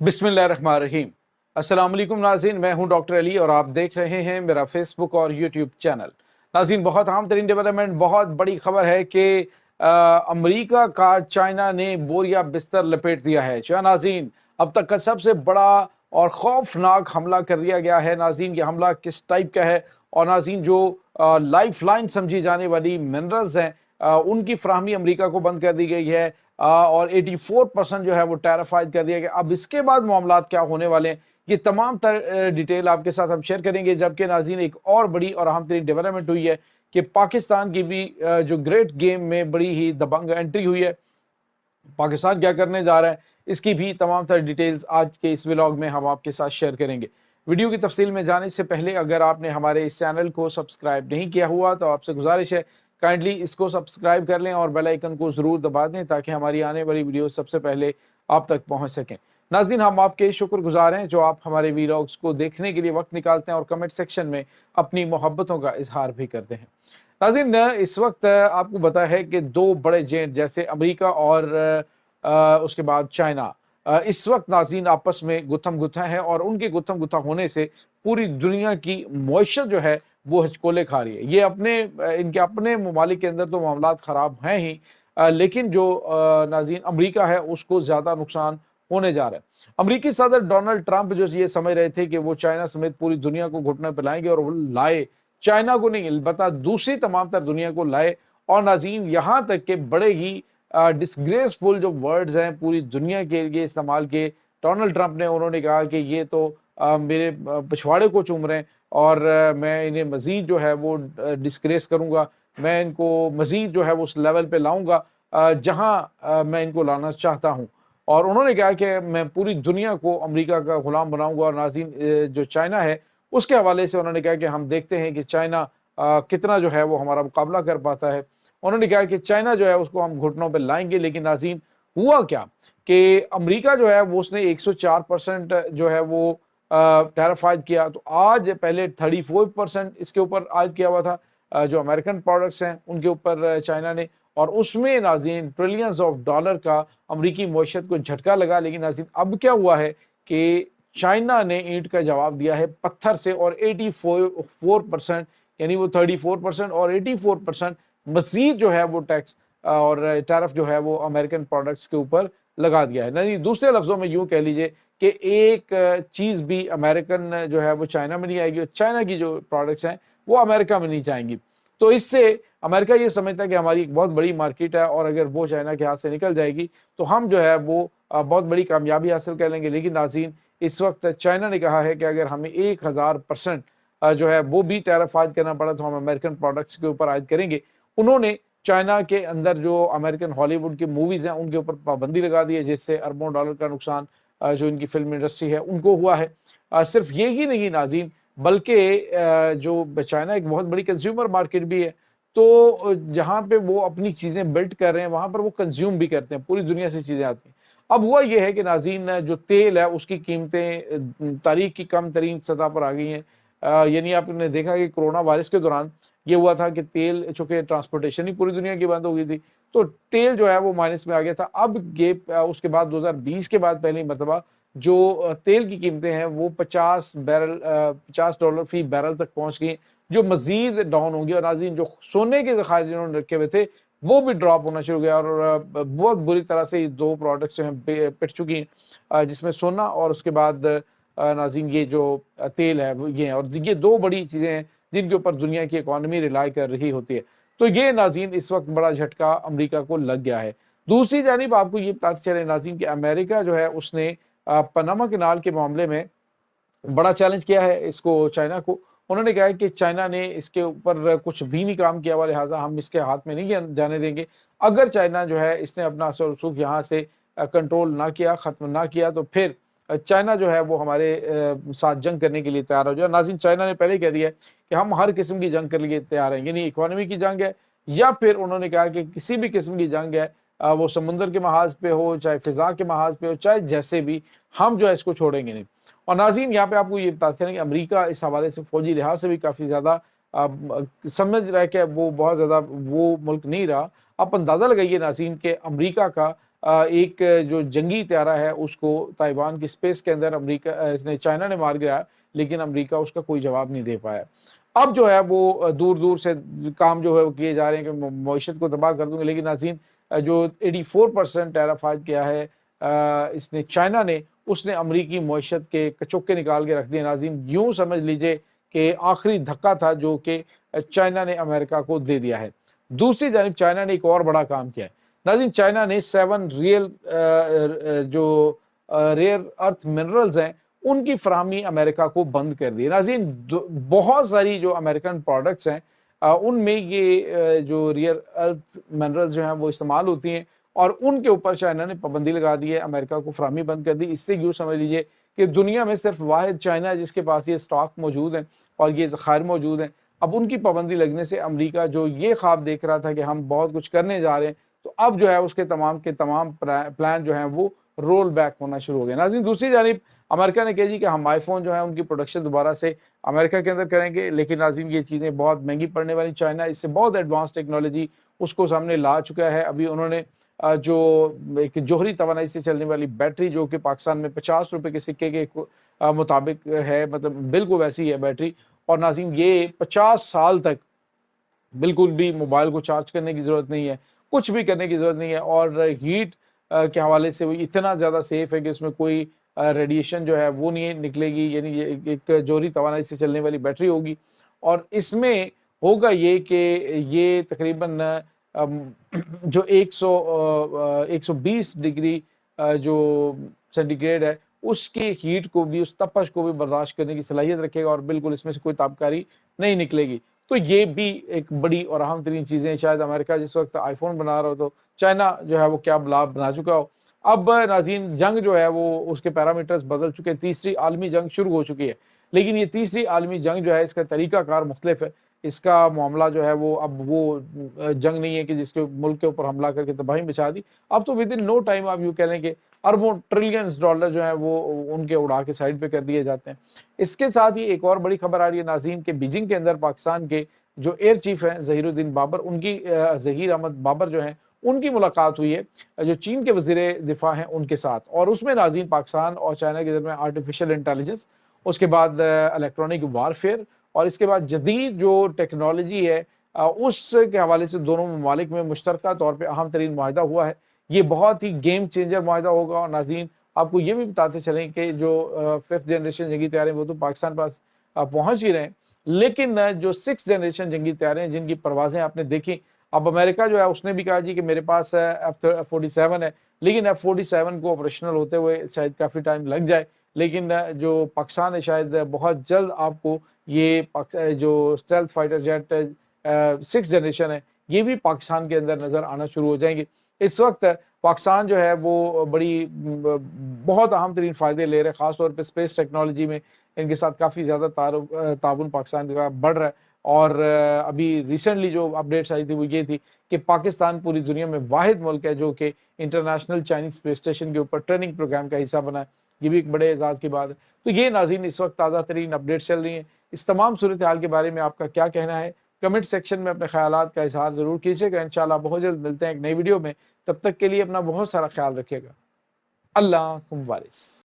बिस्मिल्लाहिर्रहमानिर्रहीम। अस्सलाम वालेकुम नाज़रीन, मैं हूं डॉक्टर अली और आप देख रहे हैं मेरा फेसबुक और यूट्यूब चैनल। नाज़रीन, बहुत अहम तरीन डेवलपमेंट, बहुत बड़ी खबर है कि अमेरिका का चाइना ने बोरिया बिस्तर लपेट दिया है। जी हाँ नाज़रीन, अब तक का सबसे बड़ा और खौफनाक हमला कर दिया गया है। नाज़रीन, ये हमला किस टाइप का है? और नाज़रीन, जो लाइफ लाइन समझी जाने वाली मिनरल्स हैं, उनकी फ्राहमी अमेरिका को बंद कर दी गई है। और 84% जो है वो टैरिफाइड कर दिया गया। अब इसके बाद मामलात क्या होने वाले हैं, ये तमाम डिटेल आपके साथ हम शेयर करेंगे। जबकि नाज़रीन, एक और बड़ी और अहम तरीन डेवलपमेंट हुई है कि पाकिस्तान की भी जो ग्रेट गेम में बड़ी ही दबंग एंट्री हुई है। पाकिस्तान क्या करने जा रहा है, इसकी भी तमाम तरह डिटेल्स आज के इस व्लॉग में हम आपके साथ शेयर करेंगे। वीडियो की तफसील में जाने से पहले अगर आपने हमारे इस चैनल को सब्सक्राइब नहीं किया हुआ तो आपसे गुजारिश है, काइंडली इसको सब्सक्राइब कर लें और बेल आइकन को ज़रूर दबा दें ताकि हमारी आने वाली वीडियो सबसे पहले आप तक पहुंच सकें। नाज़रीन, हम आपके शुक्रगुजार हैं जो आप हमारे वीलॉग्स को देखने के लिए वक्त निकालते हैं और कमेंट सेक्शन में अपनी मोहब्बतों का इजहार भी करते हैं। नाज़रीन, इस वक्त आपको पता है कि दो बड़े जेंट जैसे अमेरिका और उसके बाद चाइना इस वक्त नाज़रीन आपस में गुत्थम गुत्था है और उनके गुत्थम गुत्था होने से पूरी दुनिया की मईशत जो है वो हचकोले खा रही है। ये अपने इनके अपने ममालिक के अंदर तो मामलात ख़राब हैं ही, लेकिन जो नाज़रीन अमेरिका है उसको ज़्यादा नुकसान होने जा रहा है। अमेरिकी सदर डोनाल्ड ट्रंप जो ये समझ रहे थे कि वो चाइना समेत पूरी दुनिया को घुटने पे लाएंगे और वो लाए, चाइना को नहीं अलबत्ता दूसरी तमाम तर दुनिया को लाए। और नाज़रीन, यहाँ तक के बड़े ही डिसग्रेसफुल जो वर्ड्स हैं पूरी दुनिया के लिए इस्तेमाल किए डोनाल्ड ट्रंप ने। उन्होंने कहा कि ये तो मेरे पिछवाड़े को चूम रहे हैं और मैं इन्हें मज़ीद जो है वो डिस्ग्रेस करूँगा, मैं इनको मज़ीद जो है वो उस लेवल पे लाऊंगा जहाँ मैं इनको लाना चाहता हूँ। और उन्होंने कहा कि मैं पूरी दुनिया को अमेरिका का गुलाम बनाऊंगा। और नाज़रीन, जो चाइना है उसके हवाले से उन्होंने कहा कि हम देखते हैं कि चाइना कितना जो है वो हमारा मुकाबला कर पाता है। उन्होंने कहा कि चाइना जो है उसको हम घुटनों पे लाएंगे। लेकिन नाज़रीन, हुआ क्या कि अमेरिका जो है वो उसने 104% जो है वो टैरिफाइड किया। तो आज पहले 34% इसके ऊपर आयद किया हुआ था जो अमेरिकन प्रोडक्ट्स हैं उनके ऊपर चाइना ने, और उसमें नाज़रीन ट्रिलियंस ऑफ डॉलर का अमरीकी मईशत को झटका लगा। लेकिन नाज़रीन, अब क्या हुआ है कि चाइना ने ईंट का जवाब दिया है पत्थर से और 84%, यानी वो 34% और 84% मजीद जो है वो टैक्स और टैरिफ जो है वो अमेरिकन प्रोडक्ट्स के ऊपर लगा दिया है। नहीं, दूसरे लफ्ज़ों में यूँ कह लीजिए कि एक चीज़ भी अमेरिकन जो है वो चाइना में नहीं आएगी और चाइना की जो प्रोडक्ट्स हैं वो अमेरिका में नहीं जाएंगी। तो इससे अमेरिका ये समझता है कि हमारी एक बहुत बड़ी मार्केट है और अगर वो चाइना के हाथ से निकल जाएगी तो हम जो है वो बहुत बड़ी कामयाबी हासिल कर लेंगे। लेकिन नाज़रीन, इस वक्त चाइना ने कहा है कि अगर हमें 1000% जो है वो भी टैरिफ आयद करना पड़ा तो हम अमेरिकन प्रोडक्ट्स के ऊपर आयद करेंगे। उन्होंने चाइना के अंदर जो अमेरिकन हॉलीवुड की मूवीज़ हैं उनके ऊपर पाबंदी लगा दी है, जिससे अरबों डॉलर का नुकसान जो इनकी फिल्म इंडस्ट्री है उनको हुआ है। सिर्फ ये ही नहीं नाज़रीन, बल्कि जो चाइना एक बहुत बड़ी कंज्यूमर मार्केट भी है। तो जहाँ पे वो अपनी चीज़ें बिल्ड कर रहे हैं वहाँ पर वो कंज्यूम भी करते हैं, पूरी दुनिया से चीज़ें आती हैं। अब हुआ ये है कि नाज़रीन, जो तेल है उसकी कीमतें तारीख की कम तरीन सतह पर आ गई हैं। यानी आपने देखा कि कोरोना वायरस के दौरान ये हुआ था कि तेल, चूँकि ट्रांसपोर्टेशन ही पूरी दुनिया की बंद हो गई थी, तो तेल जो है वो माइनस में आ गया था। अब ये उसके बाद 2020 के बाद पहली मरतबा जो तेल की कीमतें हैं वो 50 डॉलर फी बैरल तक पहुंच गई, जो मजीद डाउन होंगी। और नाज़रीन, जो सोने के ज़खायर जिन्होंने रखे हुए थे वो भी ड्रॉप होना शुरू हो गया और बहुत बुरी तरह से ये दो प्रोडक्ट्स जो हैं पिट चुकी हैं, जिसमें सोना और उसके बाद नाज़रीन ये जो तेल है वो ये है। और ये दो बड़ी चीज़ें हैं जिनके ऊपर दुनिया की इकॉनमी रिलाई कर रही होती है। तो ये नाज़रीन, इस वक्त बड़ा झटका अमेरिका को लग गया है। दूसरी जानिब आपको ये बताते चले नाज़रीन कि अमेरिका जो है उसने पनामा कैनाल के मामले में बड़ा चैलेंज किया है इसको, चाइना को। उन्होंने कहा है कि चाइना ने इसके ऊपर कुछ भी नहीं काम किया हुआ, लिहाजा हम इसके हाथ में नहीं जाने देंगे। अगर चाइना जो है इसने अपना असर रसूख यहाँ से कंट्रोल ना किया, ख़त्म ना किया, तो फिर चाइना जो है वो हमारे साथ जंग करने के लिए तैयार हो जाए। नाज़रीन, चाइना ने पहले ही कह दिया है कि हम हर किस्म की जंग करने के लिए तैयार हैं, यानी इकोनॉमी की जंग है या फिर उन्होंने कहा कि किसी भी किस्म की जंग है, वो समुंदर के महाज पे हो, चाहे फिजा के महाज पे हो, चाहे जैसे भी, हम जो है इसको छोड़ेंगे नहीं। और नाज़रीन, यहाँ पे आपको ये बताते हैं कि अमेरिका इस हवाले से फौजी लिहाज से भी काफ़ी ज़्यादा समझ रहा है कि वो बहुत ज़्यादा वो मुल्क नहीं रहा। आप अंदाज़ा लगाइए नाज़रीन कि अमेरिका का ایک جو جنگی طیارہ ہے اس کو تائیوان کی اسپیس کے اندر چائنا نے مار گرایا، لیکن امریکہ اس کا کوئی جواب نہیں دے پایا۔ اب جو ہے وہ دور دور سے کام جو ہے وہ کیے جا رہے ہیں کہ معیشت کو تباہ کر دوں گے، لیکن ناظرین جو 84% ٹیرف عائد کیا ہے اس نے چائنا نے، اس نے امریکی معیشت کے کچوکے نکال کے رکھ دیے۔ ناظرین یوں سمجھ لیجئے کہ آخری دھکا تھا جو کہ چائنا نے امریکہ کو دے دیا ہے۔ دوسری جانب چائنا نے ایک اور بڑا کام کیا ہے۔ ناظرین چائنا نے 7 جو ریئر ارتھ منرلز ہیں ان کی فراہمی امریکہ کو بند کر دی۔ ناظرین بہت ساری جو امریکن پروڈکٹس ہیں ان میں یہ جو ریئر ارتھ منرلز جو ہیں وہ استعمال ہوتی ہیں، اور ان کے اوپر چائنا نے پابندی لگا دی ہے، امریکہ کو فراہمی بند کر دی۔ اس سے یوں سمجھ لیجئے کہ دنیا میں صرف واحد چائنا ہے جس کے پاس یہ سٹاک موجود ہیں اور یہ ذخائر موجود ہیں۔ اب ان کی پابندی لگنے سے امریکہ جو یہ خواب دیکھ رہا تھا کہ ہم بہت کچھ کرنے جا رہے ہیں، تو اب جو ہے اس کے تمام پلان جو ہیں وہ رول بیک ہونا شروع ہو گئے۔ ناظرین دوسری جانب امریکہ نے کہا جی کہ ہم آئی فون جو ہے ان کی پروڈکشن دوبارہ سے امریکہ کے اندر کریں گے، لیکن ناظرین یہ چیزیں بہت مہنگی پڑنے والی۔ چائنا اس سے بہت ایڈوانس ٹیکنالوجی اس کو سامنے لا چکا ہے۔ ابھی انہوں نے جو ایک جوہری توانائی سے چلنے والی بیٹری جو کہ پاکستان میں 50 روپے کے سکے کے مطابق ہے، مطلب بالکل ویسی ہے بیٹری، اور ناظرین یہ 50 سال تک بالکل بھی موبائل کو چارج کرنے کی ضرورت نہیں ہے، کچھ بھی کرنے کی ضرورت نہیں ہے، اور ہیٹ کے حوالے سے وہ اتنا زیادہ سیف ہے کہ اس میں کوئی ریڈیشن جو ہے وہ نہیں نکلے گی، یعنی یہ ایک جوہری توانائی سے چلنے والی بیٹری ہوگی، اور اس میں ہوگا یہ کہ یہ تقریباً جو 120 ڈگری جو سینٹی گریڈ ہے اس کی ہیٹ کو بھی، اس تپش کو بھی برداشت کرنے کی صلاحیت رکھے گا، اور بالکل اس میں سے کوئی تابکاری نہیں نکلے گی۔ تو یہ بھی ایک بڑی اور اہم ترین چیزیں۔ شاید امریکہ جس وقت آئی فون بنا رہا ہو تو چائنا جو ہے وہ کیا بلا بنا چکا ہو۔ اب ناظرین جنگ جو ہے وہ اس کے پیرامیٹرز بدل چکے، تیسری عالمی جنگ شروع ہو چکی ہے، لیکن یہ تیسری عالمی جنگ جو ہے اس کا طریقہ کار مختلف ہے۔ اس کا معاملہ جو ہے وہ اب وہ جنگ نہیں ہے کہ جس کے ملک کے اوپر حملہ کر کے تباہی مچا دی، اب تو ود ان نو ٹائم آپ یوں کہہ لیں کہ اربوں ٹریلینز ڈالر جو ہیں وہ ان کے اڑا کے سائڈ پہ کر دیے جاتے ہیں۔ اس کے ساتھ ہی ایک اور بڑی خبر آ رہی ہے ناظرین کہ بیجنگ کے اندر پاکستان کے جو ایئر چیف ہیں ظہیر الدین بابر، ان کی ظہیر احمد بابر جو ہیں ان کی ملاقات ہوئی ہے جو چین کے وزیر دفاع ہیں ان کے ساتھ، اور اس میں ناظرین پاکستان اور چائنا کے درمیان آرٹیفیشل انٹیلیجنس، اس کے بعد الیکٹرانک وارفیئر، اور اس کے بعد جدید جو ٹیکنالوجی ہے اس کے حوالے سے دونوں ممالک میں مشترکہ طور پہ اہم ترین معاہدہ ہوا ہے۔ یہ بہت ہی گیم چینجر معاہدہ ہوگا، اور ناظرین آپ کو یہ بھی بتاتے چلیں کہ جو 5th جنریشن جنگی طیارے وہ تو پاکستان پاس پہنچ ہی رہے ہیں، لیکن جو 6th جنریشن جنگی طیارے ہیں جن کی پروازیں آپ نے دیکھی، اب امریکہ جو ہے اس نے بھی کہا جی کہ میرے پاس F-47 ہے، لیکن F-47 کو آپریشنل ہوتے ہوئے شاید کافی ٹائم لگ جائے، لیکن جو پاکستان ہے شاید بہت جلد آپ کو یہ جو stealth fighter jet 6th generation ہے یہ بھی پاکستان کے اندر نظر آنا شروع ہو جائیں گے۔ اس وقت پاکستان جو ہے وہ بہت اہم ترین فائدے لے رہے ہیں، خاص طور پہ اسپیس ٹیکنالوجی میں ان کے ساتھ کافی زیادہ تعاون پاکستان کا بڑھ رہا ہے، اور ابھی ریسنٹلی جو اپڈیٹس آئی تھی وہ یہ تھی کہ پاکستان پوری دنیا میں واحد ملک ہے جو کہ انٹرنیشنل چائنیز اسپیس اسٹیشن کے اوپر ٹریننگ پروگرام کا حصہ بنا ہے، یہ بھی ایک بڑے اعزاز کی بات ہے۔ تو یہ ناظرین اس وقت تازہ ترین اپڈیٹس چل رہی ہیں۔ اس تمام صورتحال کے بارے میں آپ کا کیا کہنا ہے؟ کمنٹ سیکشن میں اپنے خیالات کا اظہار ضرور کیجیے گا۔ انشاءاللہ بہت جلد ملتے ہیں ایک نئی ویڈیو میں، تب تک کے لیے اپنا بہت سارا خیال رکھیے گا۔ اللہ حافظ۔